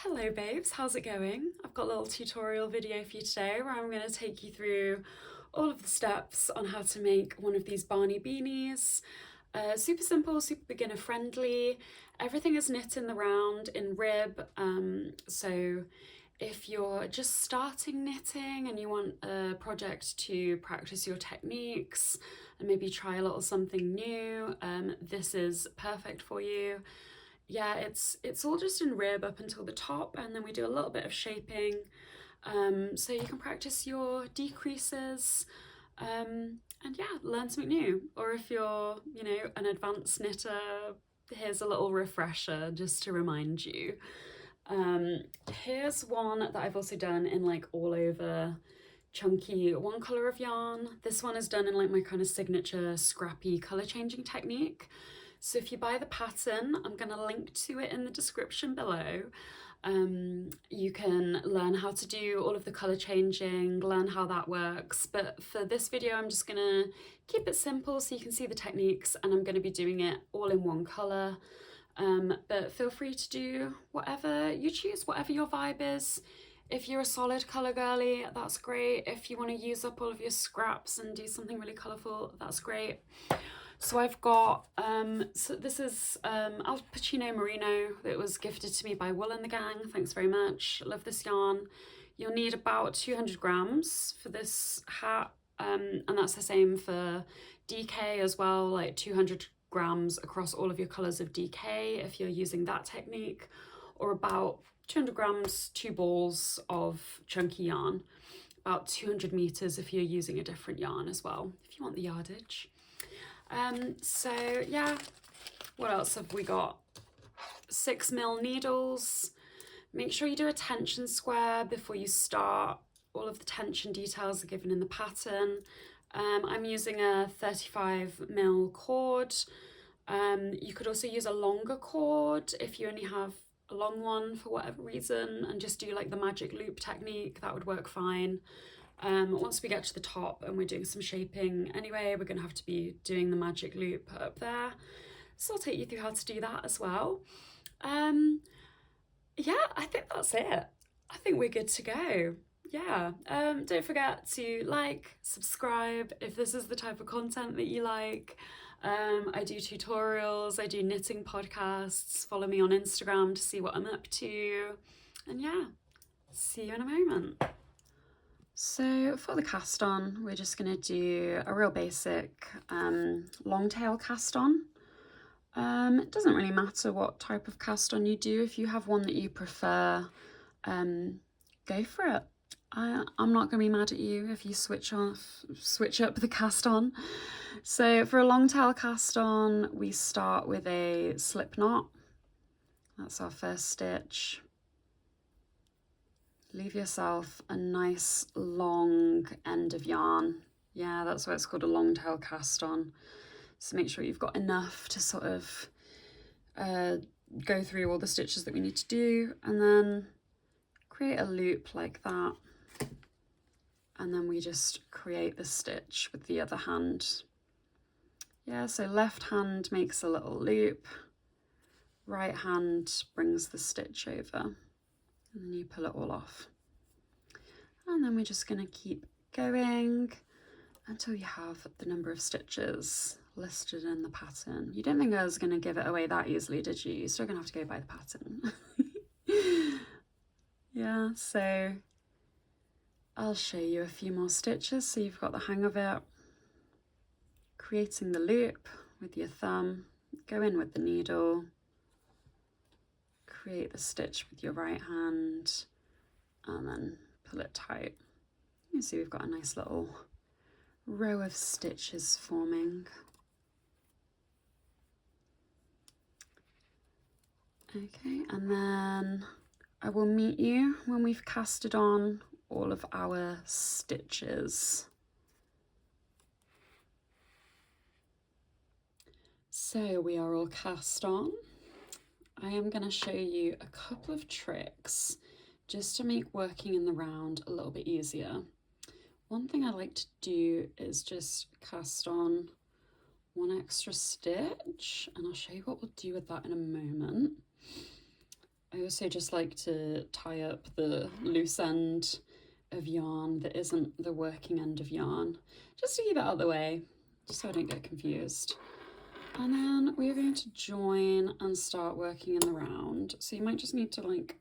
Hello babes, how's it going? I've got a little tutorial video for you today where I'm going to take you through all of the steps on how to make one of these Barney beanies. Super simple, super beginner friendly. Everything is knit in the round in rib, so if you're just starting knitting and you want a project to practice your techniques and maybe try a little something new, this is perfect for you. Yeah, it's all just in rib up until the top, and then we do a little bit of shaping, so you can practice your decreases, and yeah, learn something new. Or if you're, an advanced knitter, here's a little refresher just to remind you. Here's one that I've also done in like all over chunky one color of yarn. This one is done in like my kind of signature scrappy color changing technique. So if you buy the pattern, I'm going to link to it in the description below. You can learn how to do all of the color changing, learn how that works. But for this video, I'm just going to keep it simple so you can see the techniques, and I'm going to be doing it all in one color. But feel free to do whatever you choose, whatever your vibe is. If you're a solid colour girly, that's great. If you want to use up all of your scraps and do something really colourful, that's great. So I've got, so this is Al Pacino Merino that was gifted to me by Wool and the Gang. Thanks very much. Love this yarn. You'll need about 200 grams for this hat, and that's the same for DK as well, like 200 grams across all of your colours of DK if you're using that technique, or about 200 grams, 2 balls of chunky yarn, about 200 meters if you're using a different yarn as well, if you want the yardage. So yeah, what else have we got? 6mm needles. Make sure you do a tension square before you start. All of the tension details are given in the pattern. I'm using a 35mm cord. You could also use a longer cord if you only have a long one for whatever reason, and just do like the magic loop technique. That would work fine. Once we get to the top and we're doing some shaping anyway, we're going to have to be doing the magic loop up there. So I'll take you through how to do that as well. Yeah, I think that's it. I think we're good to go. Yeah, don't forget to like, subscribe if this is the type of content that you like. I do tutorials, I do knitting podcasts. Follow me on Instagram to see what I'm up to. And yeah, see you in a moment. So for the cast on, we're just going to do a real basic long tail cast on. It doesn't really matter what type of cast on you do. If you have one that you prefer, go for it. I'm not going to be mad at you if you switch up the cast on. So for a long tail cast on, we start with a slip knot. That's our first stitch. Leave yourself a nice long end of yarn. Yeah, that's why it's called a long tail cast on. So make sure you've got enough to sort of go through all the stitches that we need to do, and then create a loop like that. And then we just create the stitch with the other hand. Yeah, so left hand makes a little loop, right hand brings the stitch over, and then you pull it all off. And then we're just going to keep going until you have the number of stitches listed in the pattern. You didn't think I was going to give it away that easily, did you? You're still going to have to go by the pattern. Yeah, so I'll show you a few more stitches so you've got the hang of it. Creating the loop with your thumb, go in with the needle, create the stitch with your right hand, and then pull it tight. You see we've got a nice little row of stitches forming. Okay, and then I will meet you when we've casted on all of our stitches. So we are all cast on. I am going to show you a couple of tricks just to make working in the round a little bit easier. One thing I like to do is just cast on one extra stitch, and I'll show you what we'll do with that in a moment. I also just like to tie up the loose end of yarn that isn't the working end of yarn, just to keep it out of the way, just so I don't get confused. And then we're going to join and start working in the round. So you might just need to like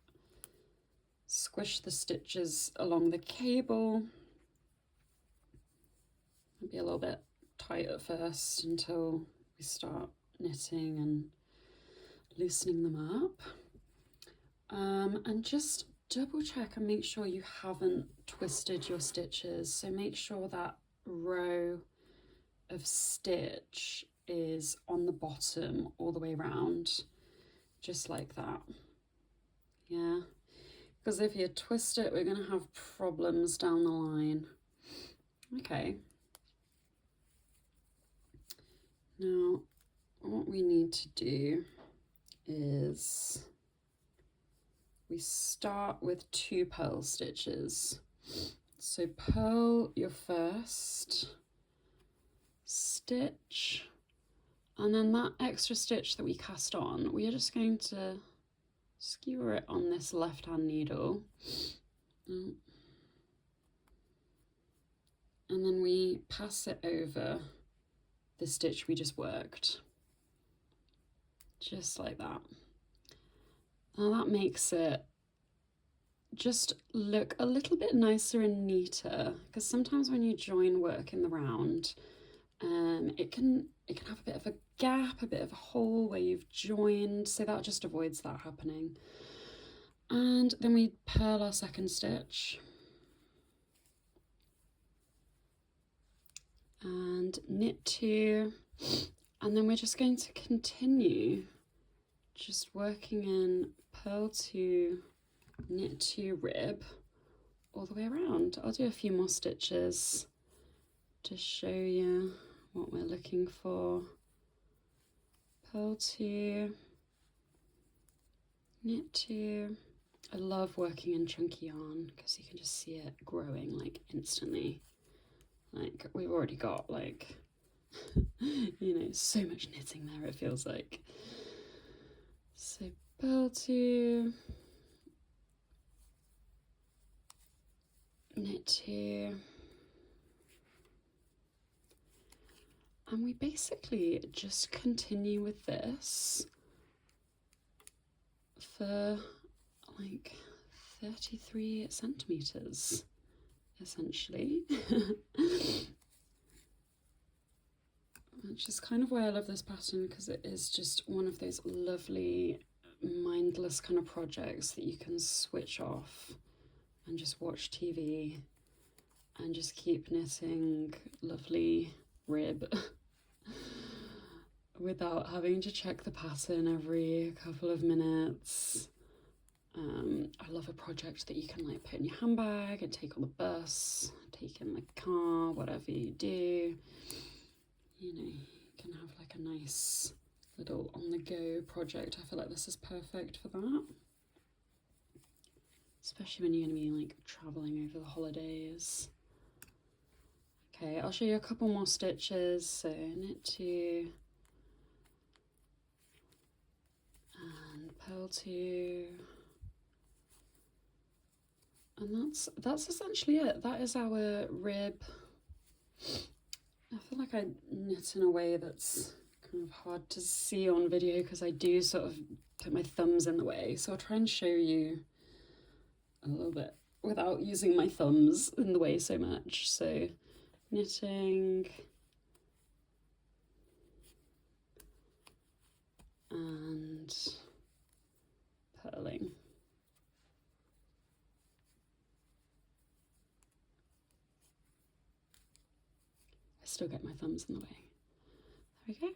squish the stitches along the cable. It'll be a little bit tight at first until we start knitting and loosening them up. And just double check and make sure you haven't twisted your stitches. So make sure that row of stitch is on the bottom all the way around, just like that. Yeah, because if you twist it, we're going to have problems down the line. Okay. Now, what we need to do is we start with 2 purl stitches. So purl your first stitch, and then that extra stitch that we cast on, we are just going to skewer it on this left-hand needle. And then we pass it over the stitch we just worked. Just like that. Now that makes it just look a little bit nicer and neater, because sometimes when you join work in the round, it can have a bit of a gap, a bit of a hole where you've joined, so that just avoids that happening. And then we purl our second stitch and knit 2, and then we're just going to continue just working in purl 2, knit 2, rib all the way around. I'll do a few more stitches to show you what we're looking for. Purl 2, knit 2. I love working in chunky yarn because you can just see it growing like instantly. Like we've already got like, you know, so much knitting there, it feels like. So purl 2, knit 2. And we basically just continue with this for like 33 centimeters, essentially. Which is kind of why I love this pattern, because it is just one of those lovely, mindless kind of projects that you can switch off and just watch TV and just keep knitting lovely rib without having to check the pattern every couple of minutes. I love a project that you can like put in your handbag and take on the bus, take in the car, whatever you do. You know, you can have like a nice little on-the-go project. I feel like this is perfect for that, especially when you're going to be like traveling over the holidays. Okay, I'll show you a couple more stitches. So knit 2 and purl 2, and that's essentially it. That is our rib. I feel like I knit in a way that's kind of hard to see on video because I do sort of put my thumbs in the way. So I'll try and show you a little bit without using my thumbs in the way so much. So knitting and purling. I still get my thumbs in the way. There we go.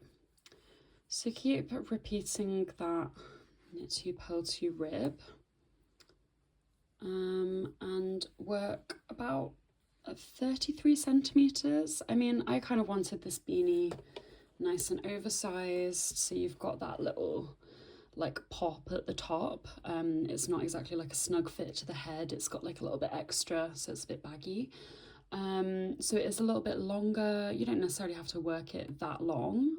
So keep repeating that knit 2, purl 2, rib, and work about 33 centimeters. I mean, I kind of wanted this beanie nice and oversized, so you've got that little like pop at the top. It's not exactly like a snug fit to the head, it's got like a little bit extra, so it's a bit baggy. So it is a little bit longer. You don't necessarily have to work it that long.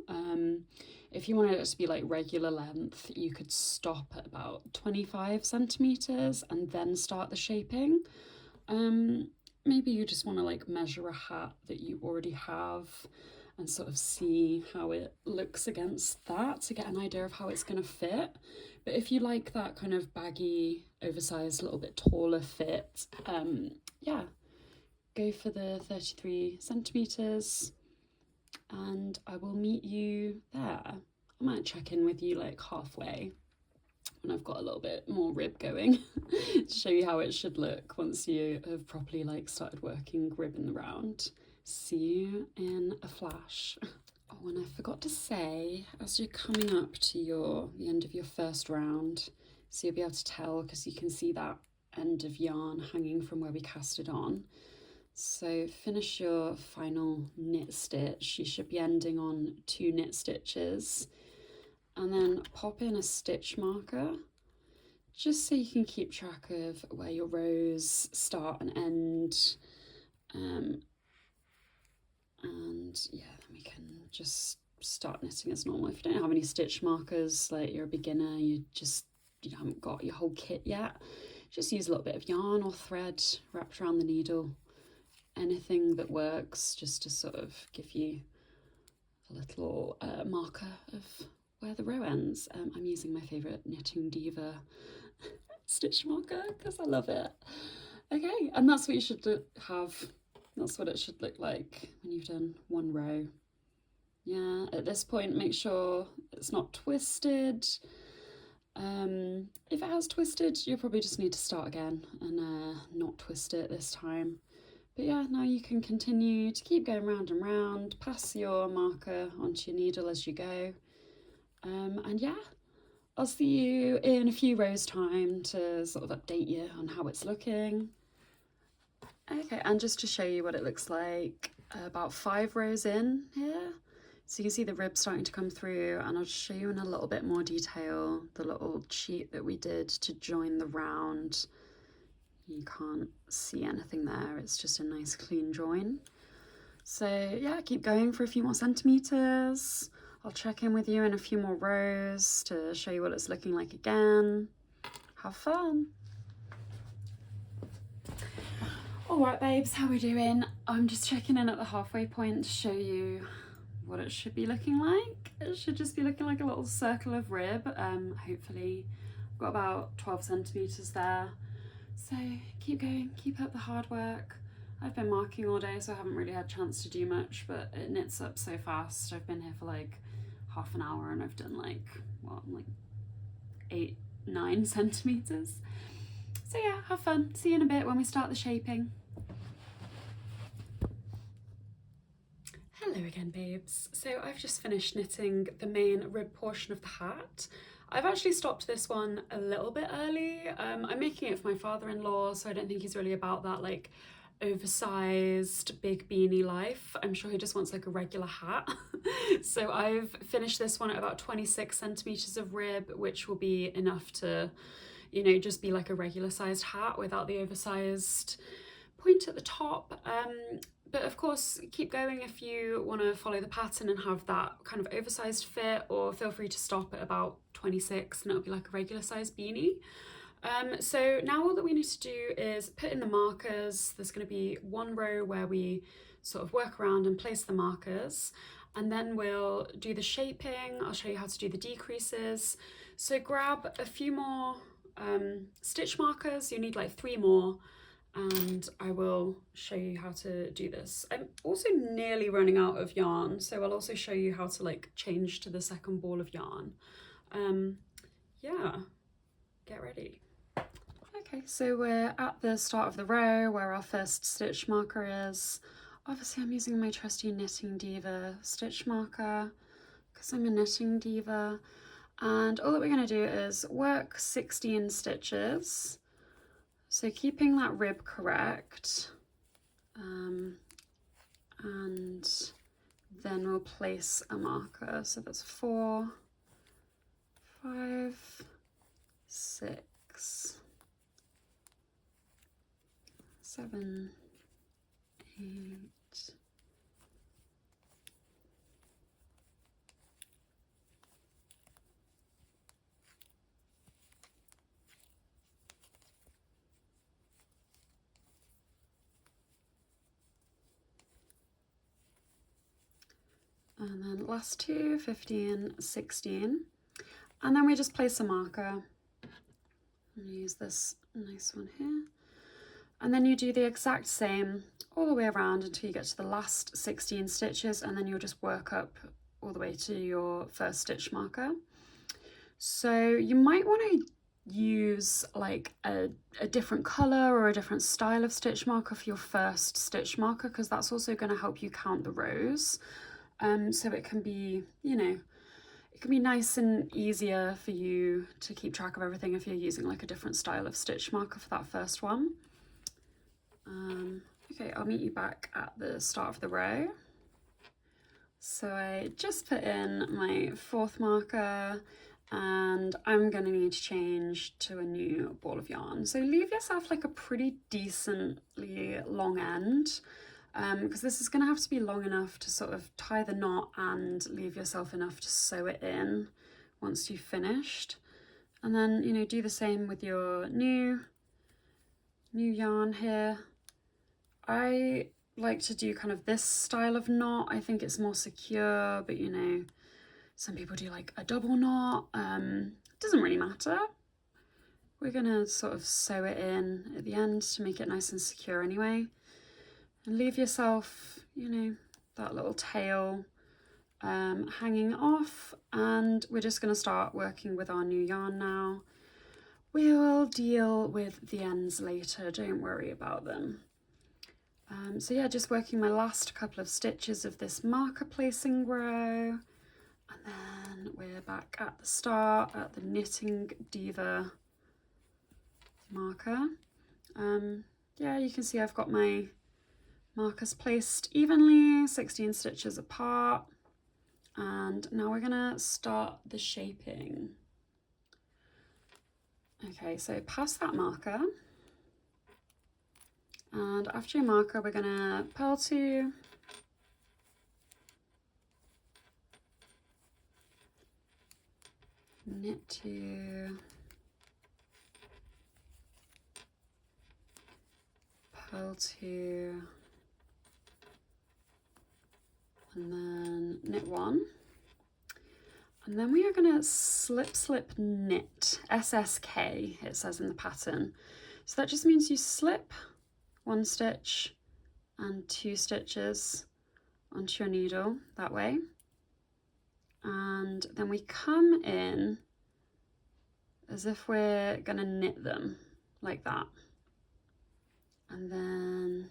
If you wanted it to be like regular length, you could stop at about 25 centimeters and then start the shaping. Maybe you just want to like measure a hat that you already have and sort of see how it looks against that to get an idea of how it's going to fit. But if you like that kind of baggy, oversized, a little bit taller fit, yeah, go for the 33 centimeters and I will meet you there. I might check in with you like halfway when I've got a little bit more rib going to show you how it should look once you have properly like started working rib in the round. See you in a flash. Oh, and I forgot to say, as you're coming up to the end of your first round, so you'll be able to tell because you can see that end of yarn hanging from where we cast it on. So finish your final knit stitch. You should be ending on 2 knit stitches, and then pop in a stitch marker just so you can keep track of where your rows start and end. And yeah, then we can just start knitting as normal. If you don't have any stitch markers, like you're a beginner, you haven't got your whole kit yet, just use a little bit of yarn or thread wrapped around the needle. Anything that works, just to sort of give you a little marker of where the row ends. I'm using my favourite Knitting Diva stitch marker because I love it. Okay, and that's what you should have. That's what it should look like when you've done one row. Yeah, at this point, make sure it's not twisted. If it has twisted, you'll probably just need to start again and not twist it this time. But yeah, now you can continue to keep going round and round, pass your marker onto your needle as you go. And yeah, I'll see you in a few rows' time to sort of update you on how it's looking. Okay, and just to show you what it looks like, about 5 rows in here. So you can see the rib starting to come through, and I'll show you in a little bit more detail the little cheat that we did to join the round. You can't see anything there, it's just a nice clean join. So yeah, keep going for a few more centimeters. I'll check in with you in a few more rows to show you what it's looking like again. Have fun. All right, babes, how are we doing? I'm just checking in at the halfway point to show you what it should be looking like. It should just be looking like a little circle of rib. Hopefully I've got about 12 centimeters there. So keep going, keep up the hard work. I've been marking all day, so I haven't really had a chance to do much, but it knits up so fast. I've been here for like half an hour and I've done like 8-9 centimeters. So yeah, have fun. See you in a bit when we start the shaping. Hello again, babes. So I've just finished knitting the main rib portion of the hat. I've actually stopped this one a little bit early. I'm making it for my father-in-law, so I don't think he's really about that like oversized big beanie life. I'm sure he just wants like a regular hat. So I've finished this one at about 26 centimeters of rib, which will be enough to, you know, just be like a regular sized hat without the oversized point at the top. But of course, keep going if you want to follow the pattern and have that kind of oversized fit, or feel free to stop at about 26 and it'll be like a regular sized beanie. So now all that we need to do is put in the markers. There's going to be one row where we sort of work around and place the markers, and then we'll do the shaping. I'll show you how to do the decreases. So grab a few more stitch markers. You need like 3 more. And I will show you how to do this. I'm also nearly running out of yarn, so I'll also show you how to like change to the second ball of yarn. Yeah, get ready. Okay, so we're at the start of the row where our first stitch marker is. Obviously I'm using my trusty Knitting Diva stitch marker because I'm a knitting diva. And all that we're going to do is work 16 stitches. So keeping that rib correct, and then we'll place a marker. So that's 4, 5, 6, 7, 8. And then last two, 15, 16. And then we just place a marker. I'm gonna use this nice one here. And then you do the exact same all the way around until you get to the last 16 stitches, and then you'll just work up all the way to your first stitch marker. So you might want to use like a different color or a different style of stitch marker for your first stitch marker, because that's also going to help you count the rows. So it can be, you know, it can be nice and easier for you to keep track of everything if you're using like a different style of stitch marker for that first one. Okay, I'll meet you back at the start of the row. So I just put in my 4th marker, and I'm going to need to change to a new ball of yarn. So leave yourself like a pretty decently long end, because this is going to have to be long enough to sort of tie the knot and leave yourself enough to sew it in once you've finished. And then, you know, do the same with your new yarn here. I like to do kind of this style of knot. I think it's more secure, but you know, some people do like a double knot. It doesn't really matter. We're gonna sort of sew it in at the end to make it nice and secure anyway. And leave yourself, you know, that little tail hanging off, and we're just gonna start working with our new yarn now. We'll deal with the ends later, don't worry about them. So yeah, just working my last couple of stitches of this marker placing row, and then we're back at the start at the Knitting Diva marker. Yeah, you can see I've got my markers placed evenly, 16 stitches apart, and now we're gonna start the shaping. Okay, so past that marker, and after your marker we're gonna purl 2, knit 2, purl 2, and then knit 1, and then we are going to slip slip knit, SSK it says in the pattern. So that just means you slip 1 stitch and 2 stitches onto your needle that way, and then we come in as if we're going to knit them like that, and then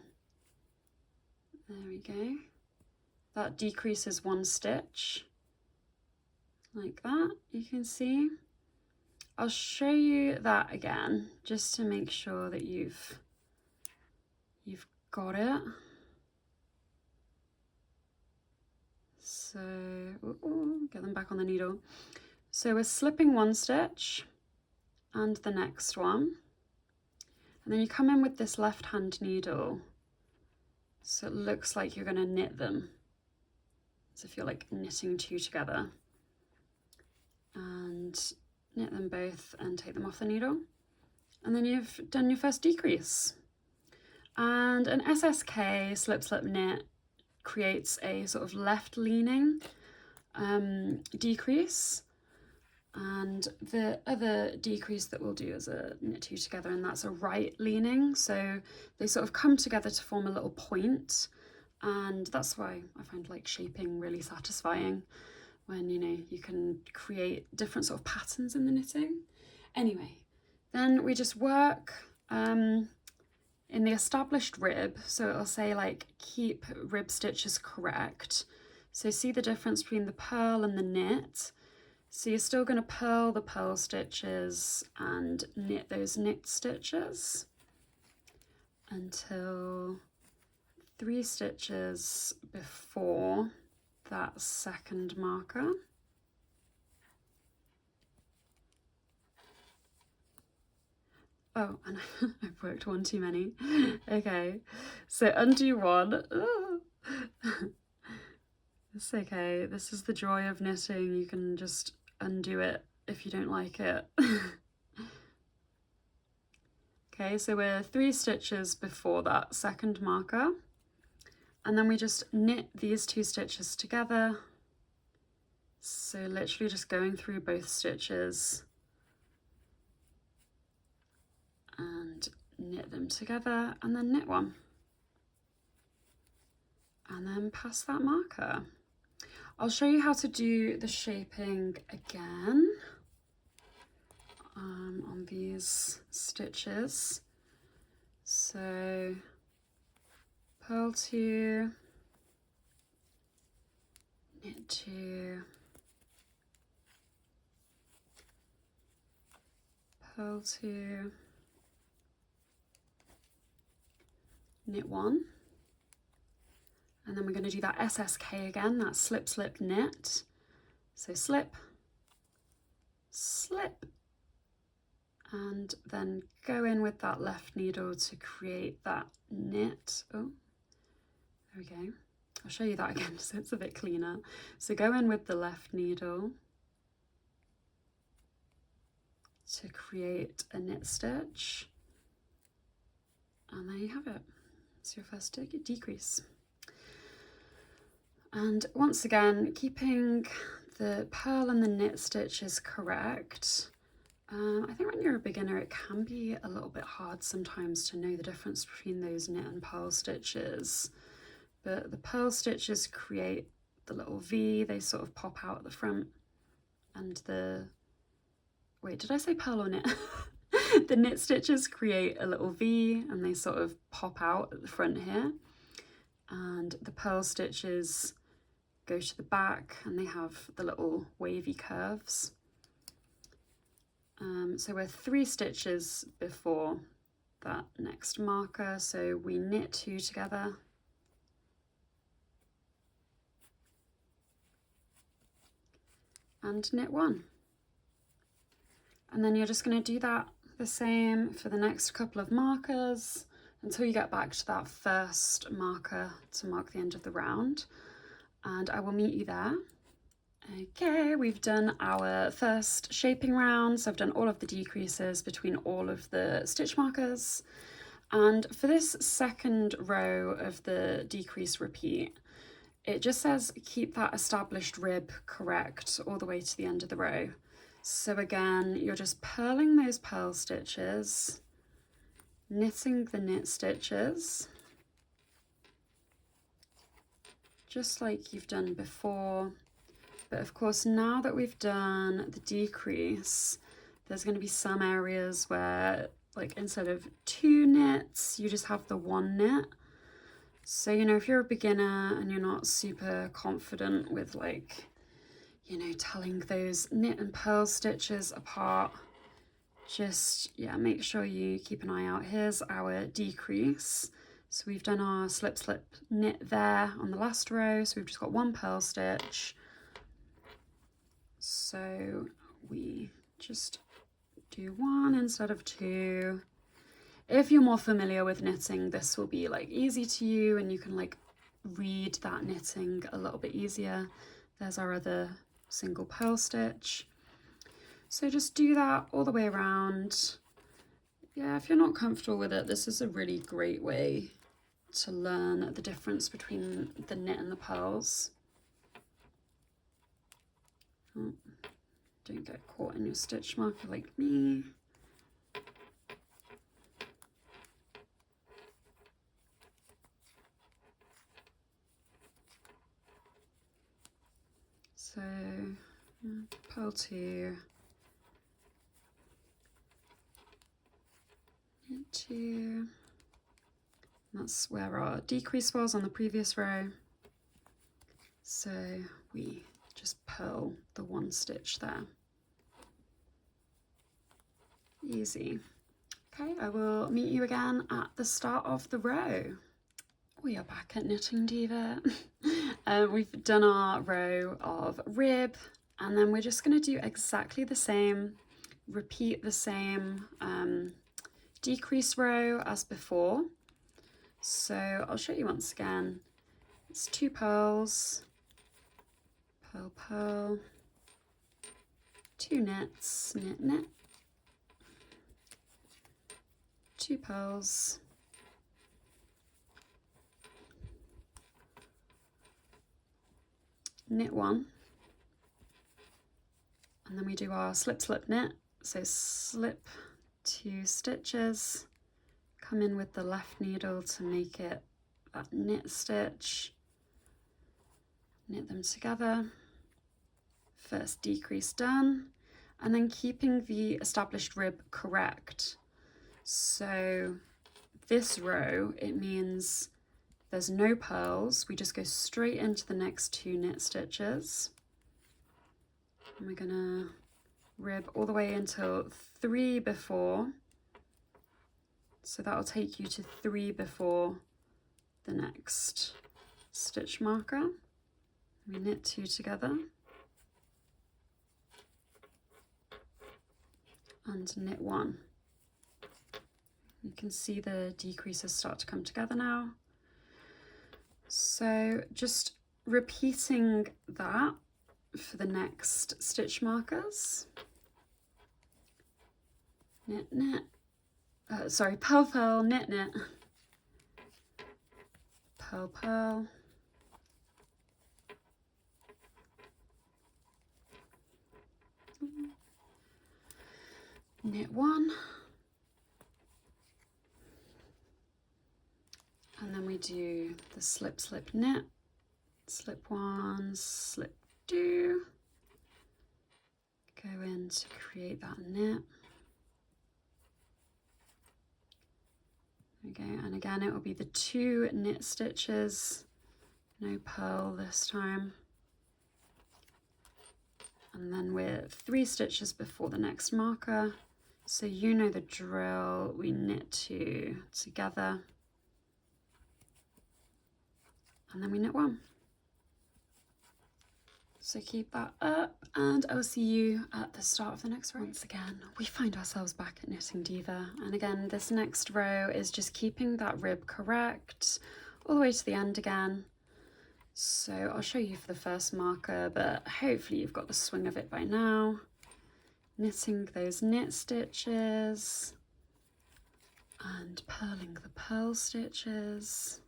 there we go. That decreases 1 stitch like that, you can see. I'll show you that again just to make sure that you've got it. So get them back on the needle. So we're slipping 1 stitch and the next one, and then you come in with this left hand needle, so it looks like you're going to knit them, as if you're like knitting 2 together, and knit them both and take them off the needle, and then you've done your first decrease. And an SSK, slip slip knit, creates a sort of left leaning decrease, and the other decrease that we'll do is a knit 2 together, and that's a right leaning. So they sort of come together to form a little point, and that's why I find like shaping really satisfying, when you know you can create different sort of patterns in the knitting. Anyway, then we just work in the established rib, so it'll say like keep rib stitches correct. So see the difference between the purl and the knit. So you're still going to purl the purl stitches and knit those knit stitches until 3 stitches before that second marker. Oh, and I've worked one too many. Okay, so undo one. It's okay, this is the joy of knitting. You can just undo it if you don't like it. Okay, so we're 3 stitches before that second marker, and then we just knit these 2 stitches together. So literally just going through both stitches and knit them together, and then knit one, and then pass that marker. I'll show you how to do the shaping again on these stitches. So purl 2, knit 2, purl 2, knit 1, and then we're going to do that SSK again, that slip, slip, knit. So slip, slip, and then go in with that left needle to create that knit. Oh, there we go. I'll show you that again so it's a bit cleaner. So go in with the left needle to create a knit stitch, and there you have it. It's your first decrease. And once again, keeping the purl and the knit stitches correct. I think when you're a beginner, it can be a little bit hard sometimes to know the difference between those knit and purl stitches. But the purl stitches create the little V, they sort of pop out at the front. And the, wait, did I say purl or knit? The knit stitches create a little V and they sort of pop out at the front here. And the purl stitches go to the back and they have the little wavy curves. So we're 3 stitches before that next marker, so we knit 2 together. And knit 1. And then you're just going to do that the same for the next couple of markers until you get back to that first marker to mark the end of the round. And I will meet you there. Okay, we've done our first shaping round, so I've done all of the decreases between all of the stitch markers. And for this second row of the decrease repeat, it just says keep that established rib correct all the way to the end of the row. So again, you're just purling those purl stitches, knitting the knit stitches, just like you've done before. But of course, now that we've done the decrease, there's going to be some areas where, like, instead of 2 knits, you just have the 1 knit. So, you know, if you're a beginner and you're not super confident with, like, you know, telling those knit and purl stitches apart, just, yeah, make sure you keep an eye out. Here's our decrease. So we've done our slip, slip, knit there on the last row. So we've just got 1 purl stitch. So we just do 1 instead of 2. If you're more familiar with knitting, this will be like easy to you and you can like read that knitting a little bit easier. There's our other single purl stitch. So just do that all the way around. Yeah, if you're not comfortable with it, this is a really great way to learn the difference between the knit and the purls. Oh, don't get caught in your stitch marker like me. So purl 2, knit 2. That's where our decrease was on the previous row. So we just purl the 1 stitch there. Easy. Okay, I will meet you again at the start of the row. We are back at Knitting Diva. We've done our row of rib, and then we're just going to do exactly the same, repeat the same decrease row as before. So I'll show you once again. It's 2 pearls, pearl, pearl, 2 knits, knit, knit, 2 pearls, knit 1, and then we do our slip, slip, knit. So slip 2 stitches, come in with the left needle to make it that knit stitch, knit them together, first decrease done, and then keeping the established rib correct. So this row, it means there's no pearls, we just go straight into the next 2 knit stitches, and we're gonna rib all the way until 3 before, so that'll take you to 3 before the next stitch marker. We knit 2 together and knit 1. You can see the decreases start to come together now. So just repeating that for the next stitch markers. Knit, knit, sorry, pearl, pearl, knit, knit, pearl, pearl, knit 1, and then we do the slip, slip, knit, slip 1, slip 2, go in to create that knit. Okay, and again it will be the 2 knit stitches, no pearl this time, and then we're 3 stitches before the next marker, so you know the drill. We knit 2 together and then we knit 1. So keep that up, and I'll see you at the start of the next row. Once again, we find ourselves back at Knitting Diva, and again this next row is just keeping that rib correct all the way to the end again. So I'll show you for the first marker, but hopefully you've got the swing of it by now. Knitting those knit stitches and purling the purl stitches.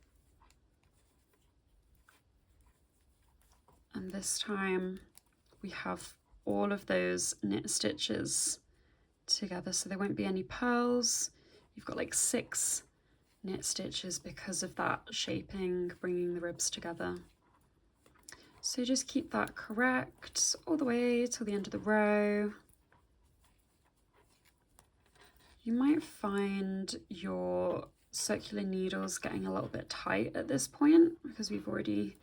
And this time we have all of those knit stitches together, so there won't be any pearls. You've got like 6 knit stitches because of that shaping, bringing the ribs together. So just keep that correct all the way till the end of the row. You might find your circular needles getting a little bit tight at this point because we've already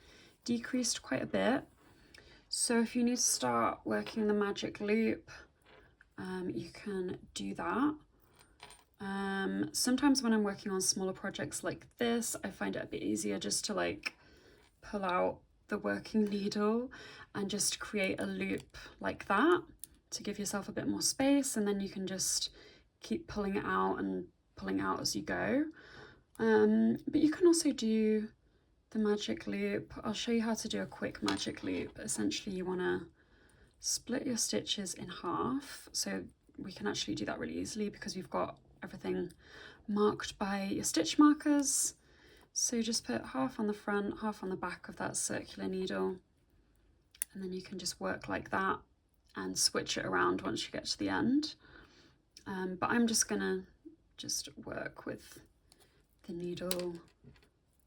decreased quite a bit. So if you need to start working the magic loop, you can do that. Sometimes when I'm working on smaller projects like this, I find it a bit easier just to like pull out the working needle and just create a loop like that to give yourself a bit more space, and then you can just keep pulling it out and pulling out as you go. But you can also do the magic loop. I'll show you how to do a quick magic loop. Essentially you want to split your stitches in half, so we can actually do that really easily because we've got everything marked by your stitch markers. So just put half on the front, half on the back of that circular needle, and then you can just work like that and switch it around once you get to the end. But I'm just gonna work with the needle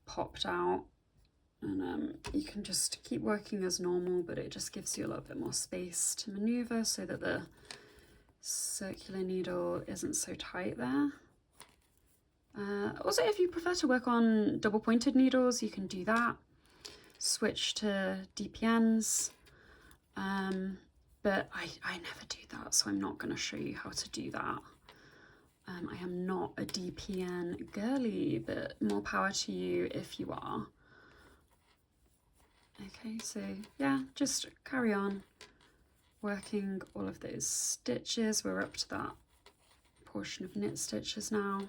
popped out, and you can just keep working as normal, but it just gives you a little bit more space to maneuver so that the circular needle isn't so tight there. Also, if you prefer to work on double pointed needles, you can do that. Switch to DPNs, but I never do that, so I'm not going to show you how to do that. I am not a DPN girly, but more power to you if you are. Okay, so yeah, just carry on working all of those stitches. We're up to that portion of knit stitches now.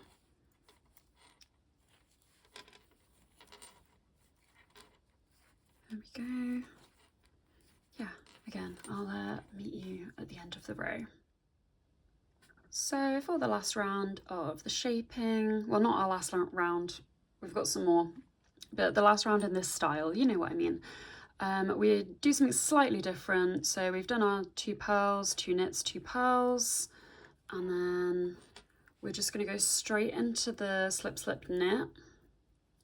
There we go. Yeah, again, I'll meet you at the end of the row. So for the last round of the shaping, well, not our last round, we've got some more, but the last round in this style, you know what I mean. We do something slightly different. So we've done our 2 purls, 2 knits, 2 purls, and then we're just going to go straight into the slip, slip, knit.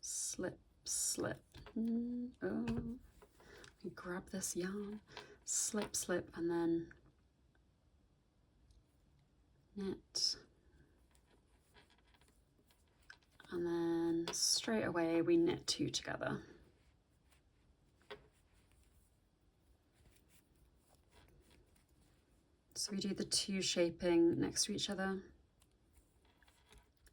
Slip, slip. Oh, let me grab this yarn. Slip, slip, and then knit. And then straight away we knit 2 together. So we do the 2 shaping next to each other.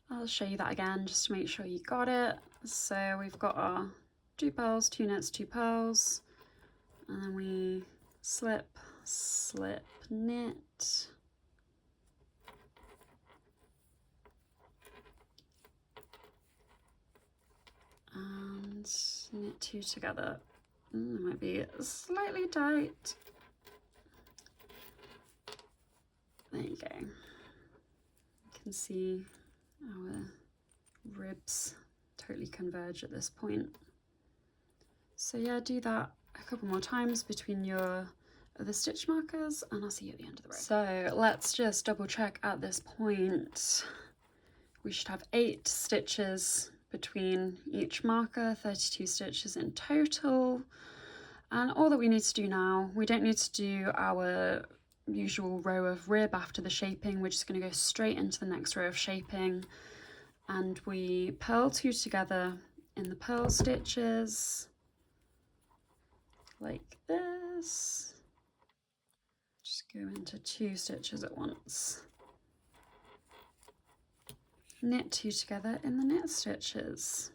I'll show you that again just to make sure you got it. So we've got our 2 purls, 2 knits, 2 purls, and then we slip, slip, knit. And knit 2 together. It might be slightly tight. There you go. You can see our ribs totally converge at this point. So yeah, do that a couple more times between your other stitch markers, and I'll see you at the end of the row. So let's just double check at this point. We should have 8 stitches between each marker, 32 stitches in total. And all that we need to do now, we don't need to do our usual row of rib after the shaping. We're just going to go straight into the next row of shaping, and we purl 2 together in the purl stitches like this. Just go into 2 stitches at once. Knit 2 together in the knit stitches.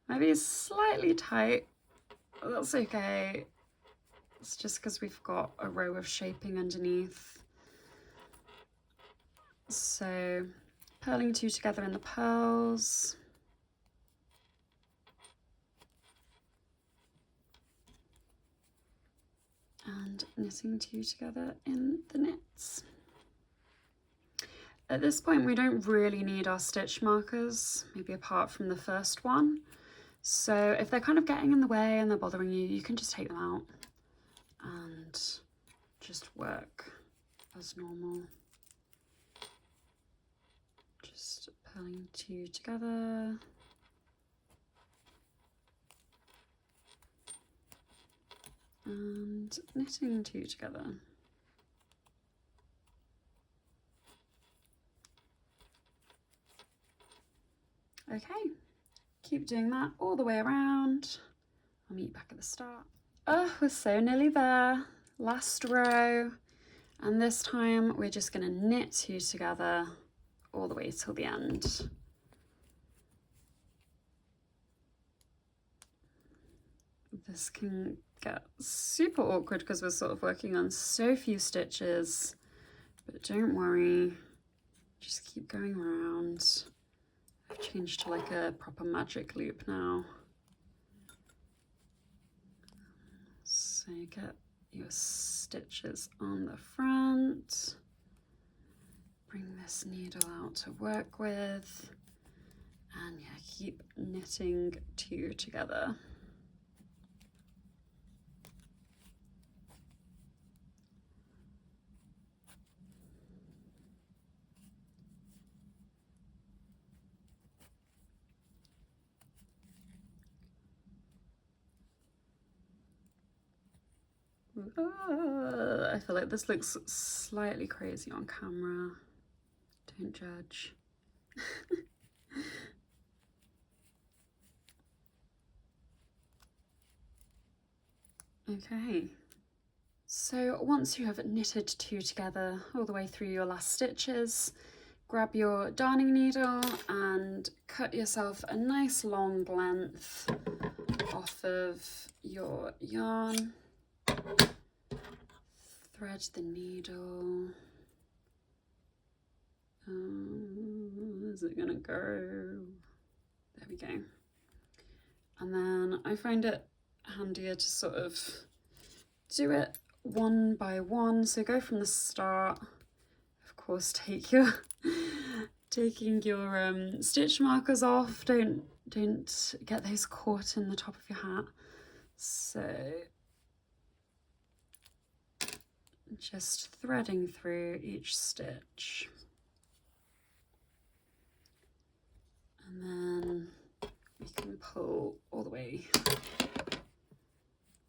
Maybe it's slightly tight, but that's okay. It's just because we've got a row of shaping underneath. So purling 2 together in the purls. And knitting 2 together in the knits. At this point, we don't really need our stitch markers, maybe apart from the first one. So if they're kind of getting in the way and they're bothering you, you can just take them out and just work as normal. Just pulling 2 together. And knitting 2 together. Okay, keep doing that all the way around. I'll meet you back at the start. Oh, we're so nearly there. Last row. And this time we're just going to knit 2 together all the way till the end. This can get super awkward because we're sort of working on so few stitches, but don't worry, just keep going around. I've changed to like a proper magic loop now. So you get your stitches on the front, bring this needle out to work with, and yeah, keep knitting 2 together. I feel like this looks slightly crazy on camera. Don't judge. Okay, so once you have knitted 2 together all the way through your last stitches, grab your darning needle and cut yourself a nice long length off of your yarn. Thread the needle Where's it gonna go? There we go. And then I find it handier to sort of do it one by one. So go from the start. Of course, taking your stitch markers off. Don't get those caught in the top of your hat. So just threading through each stitch. And then we can pull all the way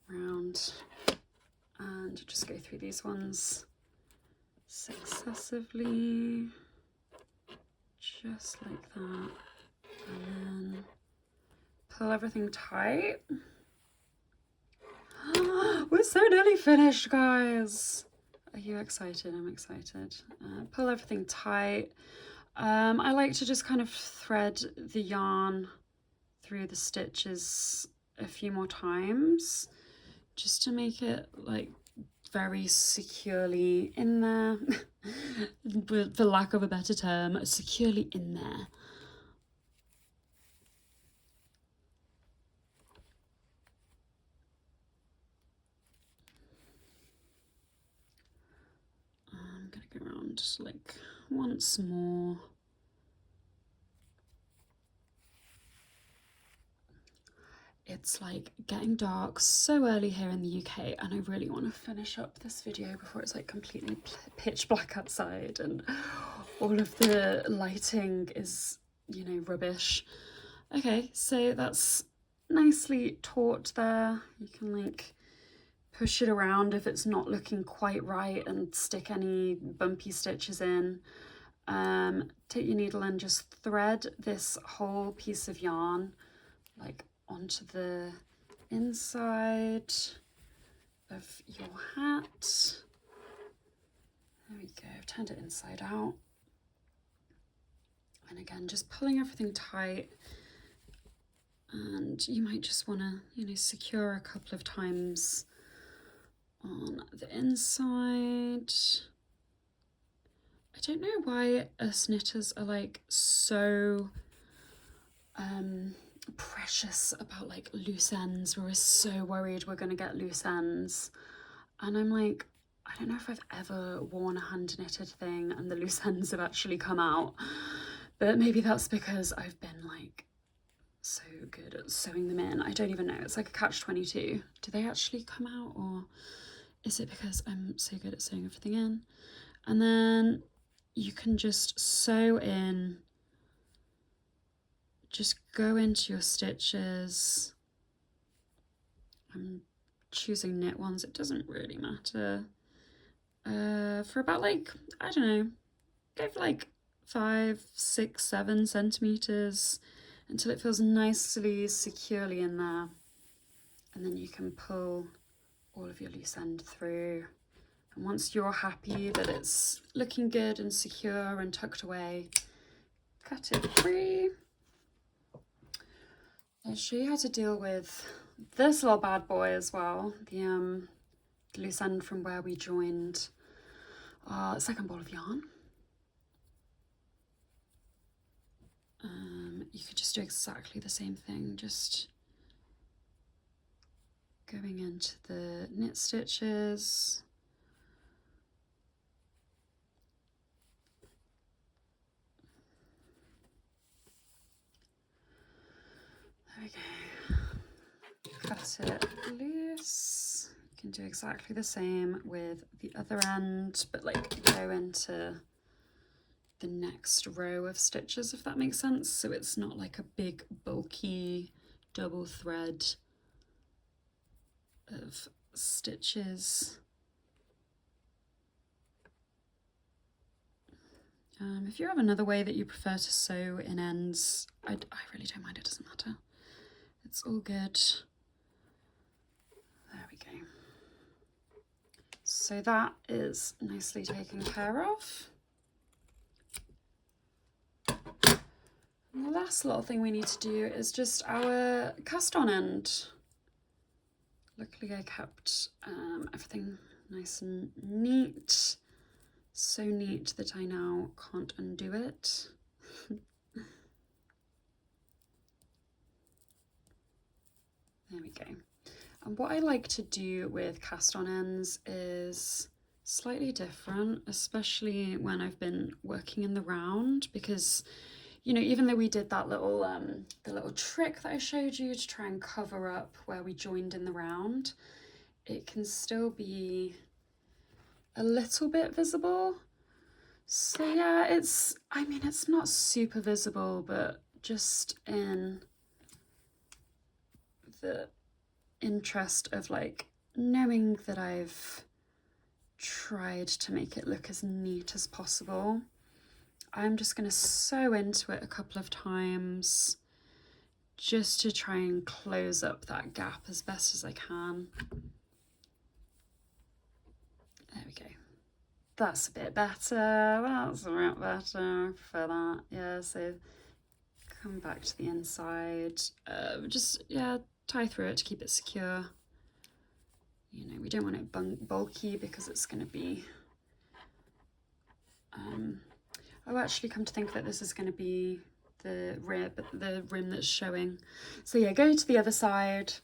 around and just go through these ones successively, just like that, and then pull everything tight. We're so nearly finished, guys. Are you excited? I'm excited. Pull everything tight. I like to just kind of thread the yarn through the stitches a few more times, just to make it like very securely in there, for lack of a better term, securely in there. I'm gonna go around just like once more. It's like getting dark so early here in the UK, and I really want to finish up this video before it's like completely pitch black outside and all of the lighting is, you know, rubbish. Okay, so that's nicely taut there. You can like push it around if it's not looking quite right and stick any bumpy stitches in. Take your needle and just thread this whole piece of yarn like onto the inside of your hat. There we go, I've turned it inside out. And again, just pulling everything tight. And you might just want to, you know, secure a couple of times on the inside. I don't know why us knitters are like so precious about like loose ends. We're so worried we're gonna get loose ends, and I'm like, I don't know if I've ever worn a hand knitted thing and the loose ends have actually come out, but maybe that's because I've been like so good at sewing them in. I don't even know, it's like a catch-22. Do they actually come out, or is it because I'm so good at sewing everything in? And then you can just sew in, just go into your stitches. I'm choosing knit ones, it doesn't really matter. For about like, I don't know, go for like 5, 6, 7 centimeters until it feels nicely securely in there. And then you can pull all of your loose end through. And once you're happy that it's looking good and secure and tucked away, cut it free. I'll show you how to deal with this little bad boy as well, the loose end from where we joined our second ball of yarn. You could just do exactly the same thing, just going into the knit stitches. There we go. Cut it loose. You can do exactly the same with the other end, but like go into the next row of stitches, if that makes sense. So it's not like a big bulky double thread of stitches. If you have another way that you prefer to sew in ends, I really don't mind, it doesn't matter. It's all good. There we go. So that is nicely taken care of. And the last little thing we need to do is just our cast on end. Luckily I kept everything nice and neat. So neat that I now can't undo it. There we go. And what I like to do with cast on ends is slightly different, especially when I've been working in the round, because, you know, even though we did that little the little trick that I showed you to try and cover up where we joined in the round, it can still be a little bit visible. So yeah, I mean, it's not super visible, but just in the interest of like knowing that I've tried to make it look as neat as possible, I'm just going to sew into it a couple of times just to try and close up that gap as best as I can. There we go. That's a bit better. That's a bit better for that. Yeah, so come back to the inside. Just, yeah, tie through it to keep it secure. You know, we don't want it bulky because it's going to be... oh, actually, come to think that this is going to be the rim that's showing. So yeah, go to the other side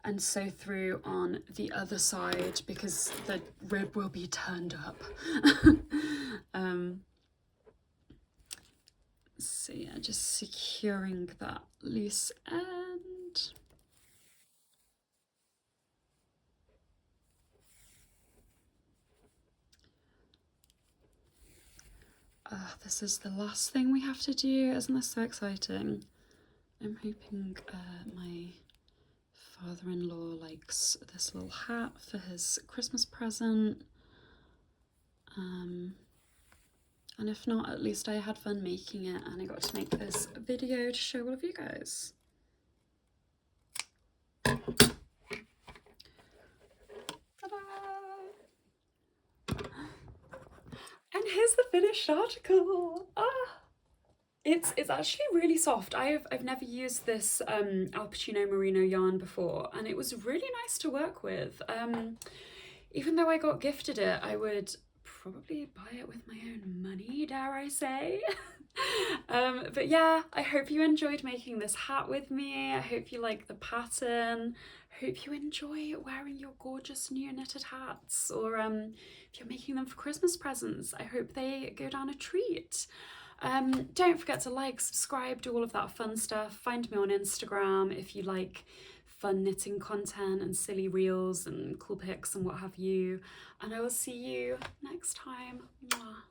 and sew through on the other side because the rib will be turned up. So yeah, just securing that loose end. This is the last thing we have to do. Isn't this so exciting? I'm hoping my father-in-law likes this little hat for his Christmas present. And if not, at least I had fun making it and I got to make this video to show all of you guys. Ta-da! And here's the finished article. It's actually really soft. I've never used this Al Pacino merino yarn before, and it was really nice to work with. Even though I got gifted it, I would probably buy it with my own money, dare I say. But yeah, I hope you enjoyed making this hat with me. I hope you like the pattern. I hope you enjoy wearing your gorgeous new knitted hats, or if you're making them for Christmas presents, I hope they go down a treat. Don't forget to like, subscribe, do all of that fun stuff. Find me on Instagram if you like fun knitting content and silly reels and cool pics and what have you. And I will see you next time. Mwah.